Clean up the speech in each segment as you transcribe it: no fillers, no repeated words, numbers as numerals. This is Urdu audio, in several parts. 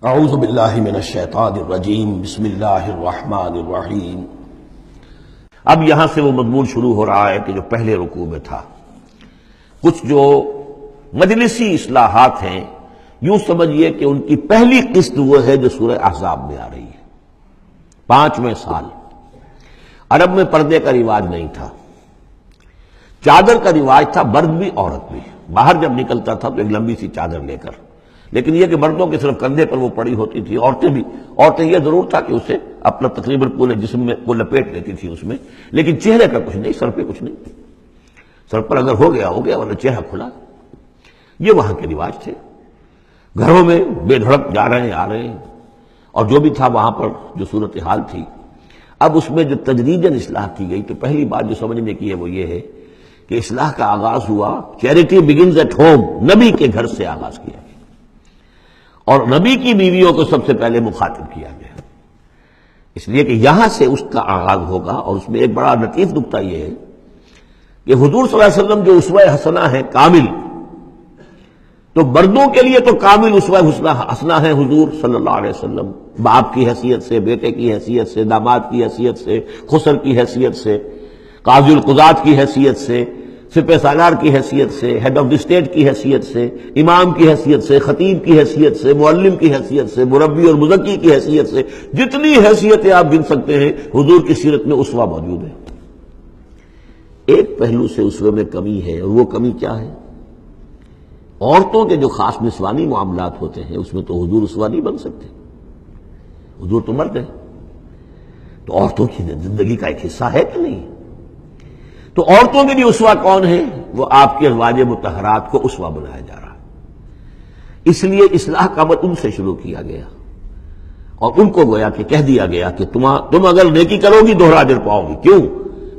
اعوذ باللہ من الشیطان الرجیم بسم اللہ الرحمن الرحیم۔ اب یہاں سے وہ مضمون شروع ہو رہا ہے کہ جو پہلے رکوع میں تھا، کچھ جو مجلسی اصلاحات ہیں، یوں سمجھیے کہ ان کی پہلی قسط وہ ہے جو سورہ احزاب میں آ رہی ہے۔ 5ویں سال عرب میں پردے کا رواج نہیں تھا، چادر کا رواج تھا، مرد بھی عورت بھی باہر جب نکلتا تھا تو ایک لمبی سی چادر لے کر، لیکن یہ کہ مردوں کے صرف کندھے پر وہ پڑی ہوتی تھی، عورتیں یہ ضرور تھا کہ اسے اپنا تقریباً پورے جسم میں وہ لپیٹ لیتی تھی اس میں، لیکن چہرے کا کچھ نہیں، سر پہ کچھ نہیں، سر پر اگر ہو گیا ورنہ چہرہ کھلا۔ یہ وہاں کے رواج تھے، گھروں میں بے دھڑک جا رہے ہیں آ رہے ہیں، اور جو بھی تھا وہاں پر جو صورتحال تھی۔ اب اس میں جو تدریجاً اصلاح کی گئی تو پہلی بات جو سمجھنے کی ہے وہ یہ ہے کہ اصلاح کا آغاز ہوا، چیریٹی بگنز ایٹ ہوم، نبی کے گھر سے آغاز کیا گیا، اور نبی کی بیویوں کو سب سے پہلے مخاطب کیا گیا، اس لیے کہ یہاں سے اس کا آغاز ہوگا۔ اور اس میں ایک بڑا لطیف نکتہ یہ ہے کہ حضور صلی اللہ علیہ وسلم جو اسوہ حسنہ ہے کامل، تو مردوں کے لیے تو کامل اسوہ حسنہ ہے حضور صلی اللہ علیہ وسلم، باپ کی حیثیت سے، بیٹے کی حیثیت سے، داماد کی حیثیت سے، خسر کی حیثیت سے، قاضی القضات کی حیثیت سے، سپہ سالار کی حیثیت سے، ہیڈ آف دی اسٹیٹ کی حیثیت سے، امام کی حیثیت سے، خطیب کی حیثیت سے، معلم کی حیثیت سے، مربی اور مزکی کی حیثیت سے، جتنی حیثیتیں آپ گن سکتے ہیں حضور کی سیرت میں اسوہ موجود ہے۔ ایک پہلو سے اسوے میں کمی ہے، اور وہ کمی کیا ہے؟ عورتوں کے جو خاص نسوانی معاملات ہوتے ہیں اس میں تو حضور اسوہ نہیں بن سکتے، حضور تو مرد ہے، تو عورتوں کی زندگی کا ایک حصہ ہے کہ نہیں؟ تو عورتوں کے لیے اسوہ کون ہے؟ وہ آپ کے ازواج مطہرات کو اسوہ بنایا جا رہا ہے، اس لیے اصلاح کا عمل ان سے شروع کیا گیا، اور ان کو گویا کہ کہہ دیا گیا کہ تم اگر نیکی کرو گی دوہرا اجر پاؤ گی۔ کیوں؟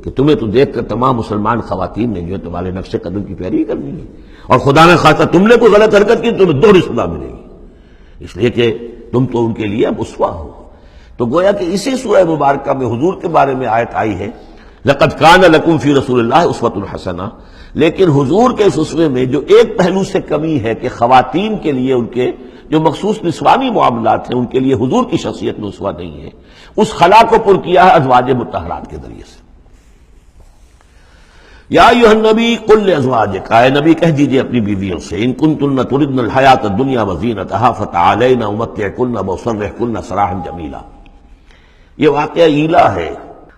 کہ تمہیں تو دیکھ کر تمام مسلمان خواتین نے جو ہے تمہارے نقش قدم کی پیروی کرنی ہے، اور خدا نے خواستہ تم نے کوئی غلط حرکت کی تمہیں دوہری سزا ملے گی، اس لیے کہ تم تو ان کے لیے اب اسوہ ہو۔ تو گویا کہ اسی سورہ مبارکہ میں حضور کے بارے میں آیت آئی ہے، لقد کان لکم فی رسول اللہ اسوۃ حسنہ، لیکن حضور کے اس اسوے میں جو ایک پہلو سے کمی ہے کہ خواتین کے لیے ان کے جو مخصوص نسوانی معاملات ہیں ان کے لیے حضور کی شخصیت میں اسوہ نہیں ہے، اس خلا کو پر کیا ہے ازواج مطہرات کے ذریعے سے۔ یا ایھا النبی قل لازواجک، اے نبی کہہ دیجئے اپنی بیویوں سے، ان کنتن تردن الحیاۃ الدنیا وزینتہا فتعالین امتعکن واسرحکن سراحا جمیلا۔ یہ واقعہ ایلا ہے۔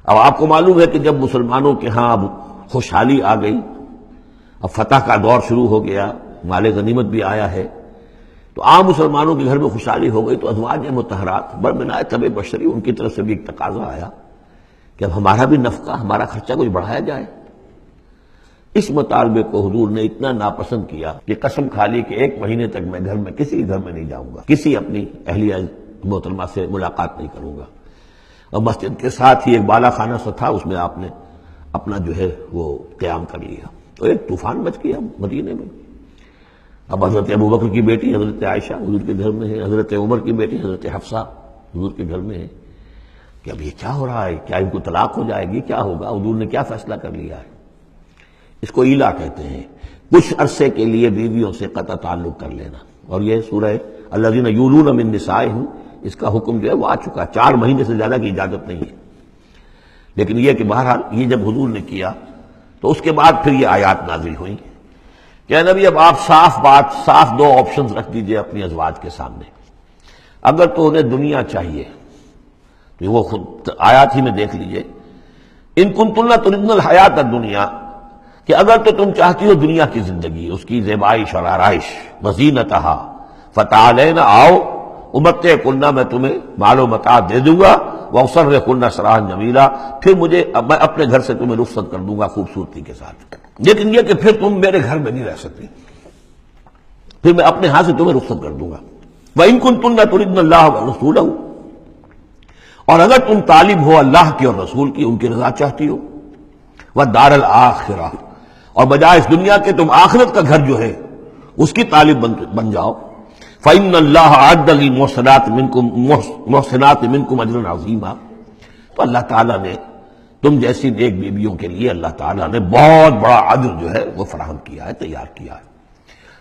اب آپ کو معلوم ہے کہ جب مسلمانوں کے ہاں اب خوشحالی آ گئی، اب فتح کا دور شروع ہو گیا، مال غنیمت بھی آیا ہے، تو عام مسلمانوں کے گھر میں خوشحالی ہو گئی، تو ازواج مطہرات برمنائے طبع بشری ان کی طرف سے بھی ایک تقاضا آیا کہ اب ہمارا بھی نفقہ، ہمارا خرچہ کچھ بڑھایا جائے۔ اس مطالبے کو حضور نے اتنا ناپسند کیا کہ قسم کھا لی کہ 1 مہینے تک میں کسی گھر میں نہیں جاؤں گا، کسی اپنی اہلیہ محترمہ سے ملاقات نہیں کروں گا۔ اور مسجد کے ساتھ ہی ایک بالا خانہ سا تھا، اس میں آپ نے اپنا جو ہے وہ قیام کر لیا، تو ایک طوفان مچ گیا مدینے میں۔ اب حضرت ابوبکر کی بیٹی حضرت عائشہ حضور کے گھر میں ہے، حضرت عمر کی بیٹی حضرت حفصہ حضور کے گھر میں ہے، کہ اب یہ کیا ہو رہا ہے، کیا ان کو طلاق ہو جائے گی، کیا ہوگا؟ حضور نے کیا فیصلہ کر لیا ہے؟ اس کو ایلا کہتے ہیں، کچھ عرصے کے لیے بیویوں سے قطع تعلق کر لینا، اور یہ سورہ الذین یولون من نسائہم، اس کا حکم جو ہے وہ آ چکا، 4 مہینے سے زیادہ کی اجازت نہیں ہے۔ لیکن یہ کہ بہرحال یہ جب حضور نے کیا تو اس کے بعد پھر یہ آیات نازل ہوئیں کہ نبی اب آپ صاف 2 آپشنز رکھ دیجئے اپنی ازواج کے سامنے۔ اگر تو انہیں دنیا چاہیے تو وہ خود آیات ہی میں دیکھ لیجئے، ان کنتن تردن الحیاۃ الدنیا، کہ اگر تو تم چاہتی ہو دنیا کی زندگی، اس کی زیبائش اور آرائش، وزینتہا فتعالین، آؤ امتعکن، میں تمہیں مال و متاع دے دوں گا، واسرحکن سراحا جمیلا، پھر میں اپنے گھر سے تمہیں رخصت کر دوں گا خوبصورتی کے ساتھ، لیکن یہ کہ پھر تم میرے گھر میں نہیں رہ سکتی، پھر میں اپنے ہاتھ سے تمہیں رخصت کر دوں گا۔ وَإِن كُنتُنَّ تُرِدْنَ اللَّهَ وَرَسُولَهُ، اور اگر تم طالب ہو اللہ کی اور رسول کی، ان کی رضا چاہتی ہو، وَالدَّارَ الْآخِرَةَ، اور بجائے اس دنیا کے تم آخرت کا گھر جو ہے اس کی طالب بن جاؤ، فَإِنَّ اللَّهَ أَعَدَّ لِلْمُحْسِنَاتِ مِنْكُمْ أَجْرًا عَظِيمًا، تو اللہ تعالیٰ نے تم جیسی نیک بیویوں کے لیے اللہ تعالیٰ نے بہت بڑا اجر جو ہے وہ فراہم کیا ہے، تیار کیا ہے۔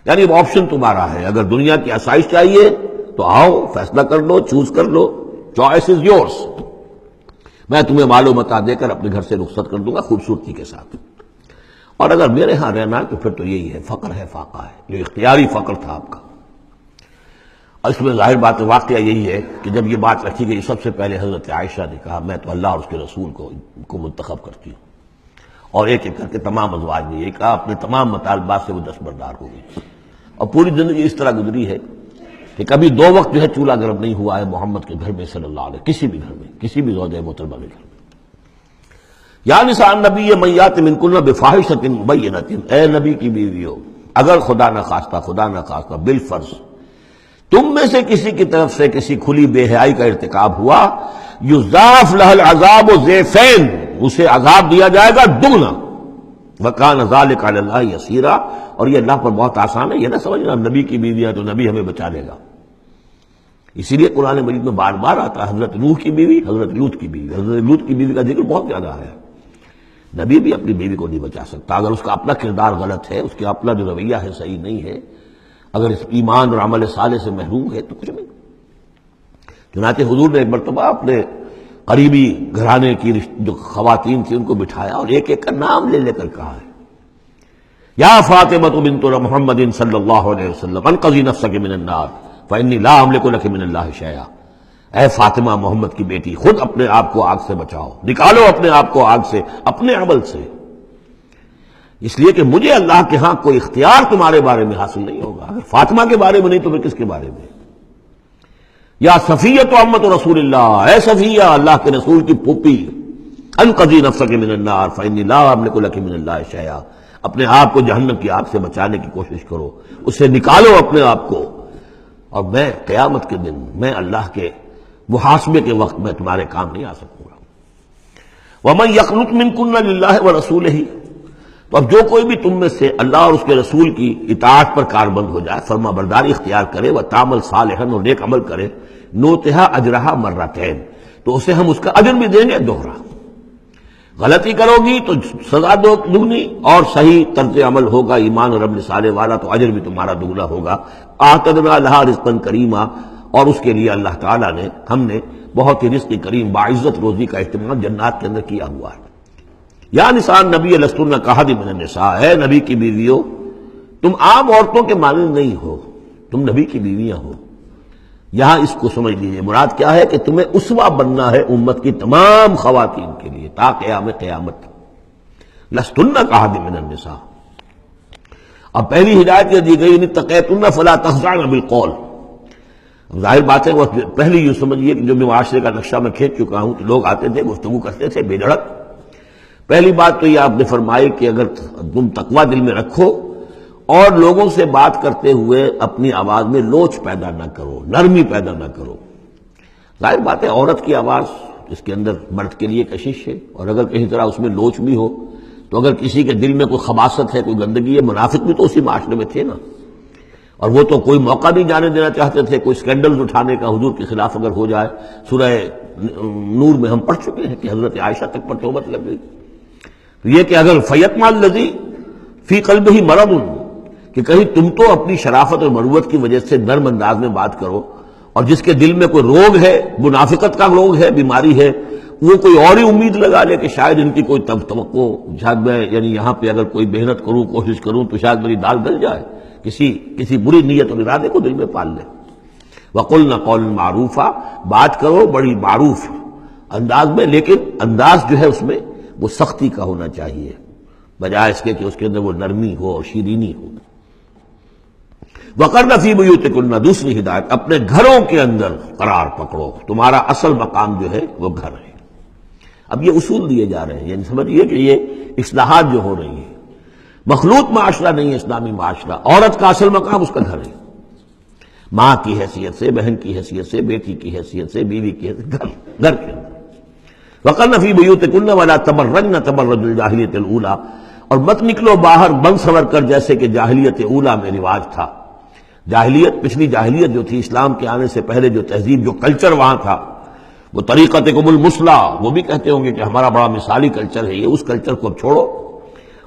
یعنی وہ آپشن تمہارا ہے، اگر دنیا کی آسائش چاہیے تو آؤ فیصلہ کر لو، چوز کر لو، چوائس از یورس. میں تمہیں مال و متاع دے کر اپنے گھر سے رخصت کر دوں گا خوبصورتی کے ساتھ، اور اگر میرے ہاں رہنا تو پھر تو یہی ہے، فقر ہے، فاقہ ہے، جو اختیاری فقر تھا آپ کا. اور اس میں ظاہر بات واقعہ یہی ہے کہ جب یہ بات رکھی گئی سب سے پہلے حضرت عائشہ نے کہا میں تو اللہ اور اس کے رسول کو منتخب کرتی ہوں، اور ایک ایک کر کے تمام ازواج نے یہ کہا، اپنے تمام مطالبات سے وہ دستبردار ہو گئی. اور پوری زندگی اس طرح گزری ہے کہ کبھی 2 وقت جو ہے چولہا گرم نہیں ہوا ہے محمد کے گھر میں صلی اللہ علیہ، کسی بھی گھر میں، کسی بھی زوجہ محترمہ کے گھر میں. یا نساء النبی من یات منکن بفاحشۃ مبینۃ، اے نبی کی بیویوں، اگر خدا نہ خواستہ بالفرض تم میں سے کسی کی طرف سے کسی کھلی بے حیائی کا ارتکاب ہوا، یضاف لها العذاب ضعفین، اسے عذاب دیا جائے گا دگنا. وکان ذلک علی اللہ یسیرا، اور یہ اللہ پر بہت آسان ہے. یہ نہ سمجھنا نبی کی بیویاں تو نبی ہمیں بچا لے گا. اسی لیے قرآن مجید میں بار بار آتا ہے حضرت نوح کی بیوی، حضرت لوط کی بیوی. حضرت لوط کی بیوی کا ذکر بہت زیادہ ہے. نبی بھی اپنی بیوی کو نہیں بچا سکتا اگر اس کا اپنا کردار غلط ہے، اس کا اپنا جو رویہ ہے صحیح نہیں ہے، اگر اس ایمان اور عمل صالح سے محروم ہے تو کچھ نہیں. چنانچہ حضور نے ایک مرتبہ اپنے قریبی گھرانے کی جو خواتین تھیں ان کو بٹھایا اور ایک ایک کا نام لے کر کہا ہے، یا فاطمہ بنت محمد صلی اللہ علیہ وسلم انقذی نفسک من النار فانی لا املک لک من اللہ شیئا. اے فاطمہ محمد کی بیٹی، خود اپنے آپ کو آگ سے بچاؤ، نکالو اپنے آپ کو آگ سے اپنے عمل سے، اس لیے کہ مجھے اللہ کے ہاں کوئی اختیار تمہارے بارے میں حاصل نہیں ہوگا. اگر فاطمہ کے بارے میں نہیں تو پھر کس کے بارے میں؟ یا صفیہ عمت رسول اللہ، اے صفیہ اللہ کے رسول کی پھوپھی، انقذی نفسک من النار فانی لا املک لک من اللہ شیئا، اپنے آپ کو جہنم کی آگ سے بچانے کی کوشش کرو، اس سے نکالو اپنے آپ کو، اور میں قیامت کے دن میں اللہ کے محاسبے کے وقت میں تمہارے کام نہیں آ سکوں گا. ومن یقنط منکن للہ ورسولہ، تو اب جو کوئی بھی تم میں سے اللہ اور اس کے رسول کی اطاعت پر کاربند ہو جائے، فرما برداری اختیار کرے، وتعمل صالحا، اور نیک عمل کرے، نوتہا اجرہا مرتین، تو اسے ہم اس کا اجر بھی دیں گے دوہرا. غلطی کرو گی تو سزا دگنی، اور صحیح طرز عمل ہوگا ایمان اور عمل صالح والا تو اجر بھی تمہارا دگنا ہوگا. اعتدنا لہا رزقا کریما، اور اس کے لیے اللہ تعالیٰ نے ہم نے بہت ہی رزق کریم باعزت روزی کا اہتمام جنات کے اندر کیا ہوا ہے. یا نساء النبی لستن کاحد من النساء، اے نبی کی بیویوں تم عام عورتوں کے مانند نہیں ہو، تم نبی کی بیویاں ہو. یہاں اس کو سمجھ لیجیے، مراد کیا ہے کہ تمہیں اسوہ بننا ہے امت کی تمام خواتین کے لیے تا قیام قیامت. لستن کاحد من النساء. اب پہلی ہدایت یہ دی گئی ان اتقیتن فلا تخضعن بالقول. ظاہر بات ہے وہ پہلی یوں سمجھیے کہ جو میں معاشرے کا نقشہ میں کھینچ چکا ہوں کہ لوگ آتے تھے گفتگو کرتے تھے بے دھڑک. پہلی بات تو یہ آپ نے فرمائی کہ اگر تم تقویٰ دل میں رکھو اور لوگوں سے بات کرتے ہوئے اپنی آواز میں لوچ پیدا نہ کرو، نرمی پیدا نہ کرو. ظاہر بات ہے عورت کی آواز اس کے اندر مرد کے لیے کشش ہے، اور اگر کسی طرح اس میں لوچ بھی ہو تو اگر کسی کے دل میں کوئی خباثت ہے، کوئی گندگی ہے، منافق بھی تو اسی معاشرے میں تھے نا، اور وہ تو کوئی موقع نہیں جانے دینا چاہتے تھے کوئی سکینڈلز اٹھانے کا حضور کے خلاف اگر ہو جائے. سورہ نور میں ہم پڑھ چکے ہیں کہ حضرت عائشہ تک پر توبت لگ گئی. یہ کہ اگر فیتما الذی فی قلبہ مرض، کہ کہیں تم تو اپنی شرافت اور مروت کی وجہ سے نرم انداز میں بات کرو، اور جس کے دل میں کوئی روگ ہے، منافقت کا روگ ہے، بیماری ہے، وہ کوئی اور ہی امید لگا لے کہ شاید ان کی کوئی توقع، شاید میں یعنی یہاں پہ اگر کوئی محنت کروں، کوشش کروں تو شاید میری دال گل جائے، کسی بری نیت اور ارادے کو دل میں پال لے. وَقُلْنَ قَوْلًا مَعْرُوفًا، بات کرو بڑی معروف انداز میں، لیکن انداز جو ہے اس میں وہ سختی کا ہونا چاہیے بجائے اس کے کہ اس کے اندر وہ نرمی ہو اور شیرینی ہو. وَقَرْنَ فِي بُيُوتِكُنَّ، دوسری ہدایت اپنے گھروں کے اندر قرار پکڑو، تمہارا اصل مقام جو ہے وہ گھر ہے. اب یہ اصول دیے جا رہے ہیں، یعنی سمجھیے کہ یہ اصلاحات جو ہو رہی ہیں. مخلوط معاشرہ نہیں ہے اسلامی معاشرہ، عورت کا اصل مقام اس کا گھر ہے، ماں کی حیثیت سے، بہن کی حیثیت سے، بیٹی کی حیثیت سے، بیوی کی حیثیت، گھر کے اندر. وَقَرْنَ فِي بُيُوتِكُنَّ وَلَا تَبَرَّجْنَ تَبَرُّجَ الْجَاهِلِيَّةِ الْأُولَىٰ، اور مت نکلو باہر بن سنور کر جیسے کہ جاہلیت اولیٰ میں رواج تھا. جاہلیت، پچھلی جاہلیت جو تھی اسلام کے آنے سے پہلے جو تہذیب، جو کلچر وہاں تھا، وہ طریقتکم المثلیٰ، وہ بھی کہتے ہوں گے کہ ہمارا بڑا مثالی کلچر ہے یہ، اس کلچر کو اب چھوڑو.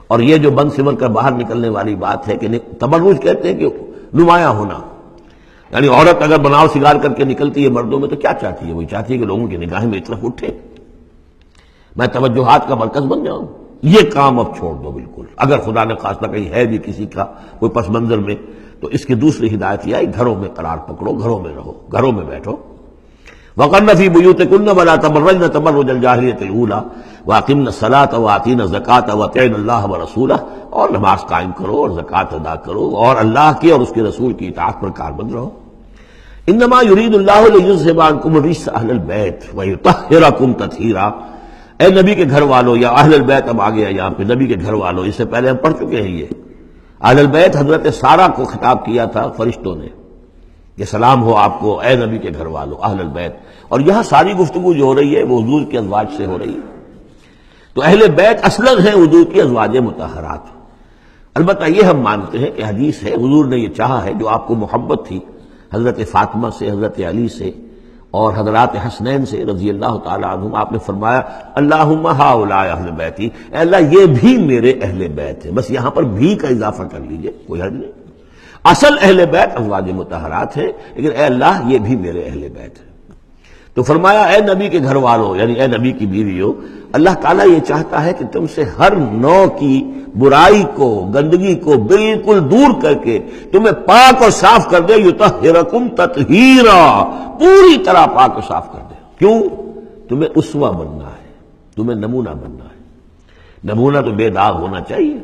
اور یہ جو بن سمر کر باہر نکلنے والی بات ہے کہ تبرج کہتے ہیں کہ نمایاں ہونا، یعنی عورت اگر بناؤ سگار کر کے نکلتی ہے مردوں میں تو کیا چاہتی ہے؟ وہی چاہتی ہے کہ لوگوں کی نگاہیں میری طرف اٹھے، میں توجہات کا مرکز بن جاؤں۔ یہ کام اب چھوڑ دو بالکل۔ اگر خدا نے خواستہ کہیں ہے بھی کسی کا کوئی پس منظر میں، تو اس کی دوسری ہدایت یہ آئی، گھروں میں قرار پکڑو، گھروں میں رہو، گھروں میں بیٹھو۔ وَقَرْنَ فِي بُيُوتِكُنَّ وَلَا تَبَرَّجْنَ تَبَرُّجَ الْجَاهِلِيَّةِ الْأُولَىٰ وَأَقِمْنَ الصَّلَاةَ وَآتِينَ الزَّكَاةَ وَأَطِعْنَ اللَّهَ وَرَسُولَهُ، اور نماز قائم کرو اور زکوٰۃ ادا کرو اور اللہ کی اور اس کے رسول کی اطاعت پر کاربند رہو۔ انما يريد الله ليذهب عنكم الرجس اهل البيت ويطهركم تطهيرا۔ اے نبی کے گھر والوں، یا اہل البیت اب آ گیا یہاں پہ، نبی کے گھر والوں، اس سے پہلے ہم پڑھ چکے ہیں یہ اہل البیت حضرت سارہ کو خطاب کیا تھا فرشتوں نے، یہ سلام ہو آپ کو اے نبی کے گھر والوں اہل البیت، اور یہاں ساری گفتگو جو ہو رہی ہے وہ حضور کے ازواج سے ہو رہی ہے۔ تو اہل بیت اصلاً ہیں حضور کی ازواج مطہرات۔ البتہ یہ ہم مانتے ہیں کہ حدیث ہے، حضور نے یہ چاہا ہے، جو آپ کو محبت تھی حضرت فاطمہ سے، حضرت علی سے اور حضرات حسنین سے رضی اللہ تعالی عنہم، آپ نے فرمایا اللہم ہؤلاء اہل بیتی، اے اللہ یہ بھی میرے اہل بیت ہیں، بس یہاں پر بھی کا اضافہ کر لیجئے، کوئی حرج نہیں۔ اصل اہل بیت ازواج مطہرات ہیں، لیکن اے اللہ یہ بھی میرے اہل بیت ہیں۔ تو فرمایا اے نبی کے گھر والوں، یعنی اے نبی کی بیویوں، اللہ تعالیٰ یہ چاہتا ہے کہ تم سے ہر نوع کی برائی کو، گندگی کو بالکل دور کر کے تمہیں پاک اور صاف کر دے، یطہرکم تطہیرا، پوری طرح پاک اور صاف کر دے۔ کیوں؟ تمہیں اسوہ بننا ہے، تمہیں نمونہ بننا ہے۔ نمونہ تو بے داغ ہونا چاہیے،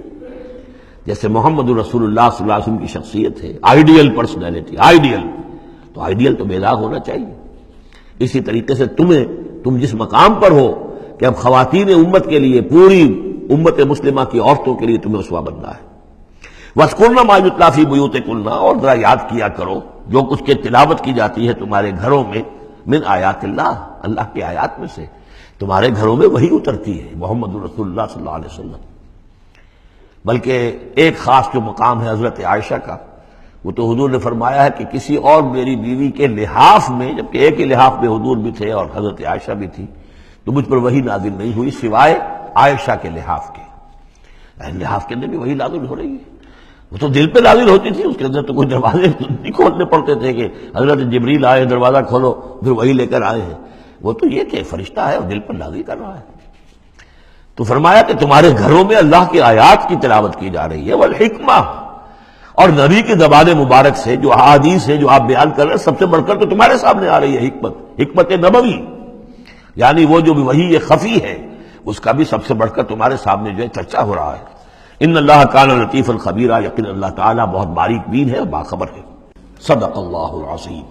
جیسے محمد رسول اللہ صلی اللہ علیہ وسلم کی شخصیت ہے، آئیڈیل پرسنالٹی، آئیڈیل، تو آئیڈیل تو بے داغ ہونا چاہیے۔ اسی طریقے سے تم جس مقام پر ہو کہ اب خواتین امت کے لیے، پوری امت مسلمہ کی عورتوں کے لیے تمہیں اسوہ بننا ہے۔ وَاذْكُرْنَ مَا يُتْلَىٰ فِي بُيُوتِكُنَّ، اور ذرا یاد کیا کرو جو کچھ کے تلاوت کی جاتی ہے تمہارے گھروں میں، من آیات اللہ، اللہ کی آیات میں سے، تمہارے گھروں میں وہی اترتی ہے محمد رسول اللہ صلی اللہ علیہ وسلم۔ بلکہ ایک خاص جو مقام ہے حضرت عائشہ کا، وہ تو حضور نے فرمایا ہے کہ کسی اور میری بیوی کے لحاف میں، جبکہ ایک ہی لحاف میں حضور بھی تھے اور حضرت عائشہ بھی تھی، تو مجھ پر وہی نازل نہیں ہوئی سوائے عائشہ کے لحاف کے۔ لحاف کے اندر بھی وہی نازل ہو رہی ہے، وہ تو دل پہ نازل ہوتی تھی، اس کے اندر تو کوئی دروازے نہیں کھولنے پڑتے تھے کہ حضرت جبریل آئے دروازہ کھولو پھر وہی لے کر آئے ہیں۔ وہ تو یہ کہ فرشتہ ہے اور دل پر نازل کر رہا ہے۔ تو فرمایا کہ تمہارے گھروں میں اللہ کی آیات کی تلاوت کی جا رہی ہے، والحکمہ، اور نبی کی زبان مبارک سے جو احادیث ہے جو آپ بیان کر رہے ہیں، سب سے بڑھ کر تو تمہارے سامنے آ رہی ہے حکمت نبوی، یعنی وہ جو وحی خفی ہے اس کا بھی سب سے بڑھ کر تمہارے سامنے جو ہے چرچا ہو رہا ہے۔ ان اللہ کان لطیفا خبیرا، یقین اللہ تعالیٰ بہت باریک بین ہے اور باخبر ہے۔ صدق اللہ العظیم۔